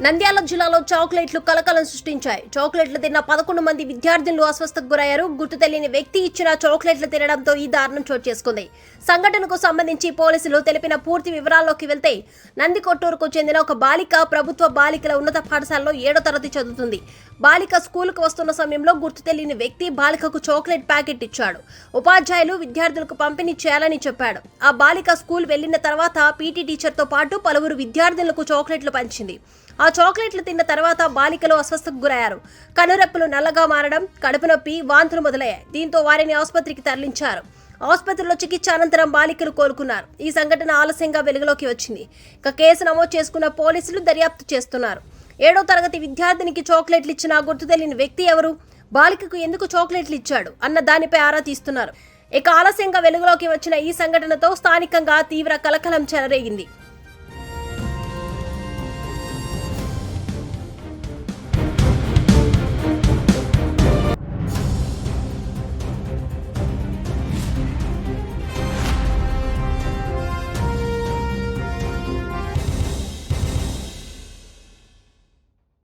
నంద్యాల జిల్లాలో చాక్లెట్లు కలకలం సృష్టించాయి. చాక్లెట్లు తిన్న 11 మంది విద్యార్థులు అస్వస్థతకు గురయ్యారు. గుర్తు తెలియని వ్యక్తి ఇచ్చిన చాక్లెట్లు తినడంతో ఈ దారుణం చోటు చేసుకుంది. సంఘటనకు సంబంధించి పోలీసులు తెలిపిన పూర్తి వివరాల్లోకి వెళ్తే, నందికొట్టూరుకు చెందిన ఒక బాలిక ప్రభుత్వ బాలికల ఉన్నత పాఠశాలలో 7వ తరగతి చదువుతుంది. బాలిక స్కూలుకు వస్తున్న సమయంలో గుర్తు తెలియని వ్యక్తి బాలికకు చాక్లెట్ ప్యాకెట్ ఇచ్చాడు. ఉపాధ్యాయులు విద్యార్థులకు పంపిణీ చేయాలని చెప్పాడు. ఆ బాలిక స్కూల్ వెళ్లిన తర్వాత పీటీ టీచర్తో పాటు పలువురు విద్యార్థులకు చాక్లెట్లు పంచింది. ఆ చాక్లెట్లు తిన్న తర్వాత బాలికలు అస్వస్థతకు గురయ్యారు. కనురెప్పలు నల్లగా మారడం, కడుపు నొప్పి, వాంతులు మొదలయ్యాయి. దీంతో వారిని ఆసుపత్రికి తరలించారు. ఆసుపత్రిలో చికిత్స అనంతరం బాలికలు కోలుకున్నారు. ఈ సంఘటన ఆలస్యంగా వెలుగులోకి వచ్చింది. ఇక కేసు నమోదు చేసుకున్న పోలీసులు దర్యాప్తు చేస్తున్నారు. 7వ తరగతి విద్యార్థినికి చాక్లెట్లు ఇచ్చిన గుర్తు తెలియని వ్యక్తి ఎవరు, బాలికకు ఎందుకు చాక్లెట్లు ఇచ్చాడు అన్న దానిపై ఆరా తీస్తున్నారు. ఇక ఆలస్యంగా వెలుగులోకి వచ్చిన ఈ సంఘటనతో స్థానికంగా తీవ్ర కలకలం చెలరేగింది.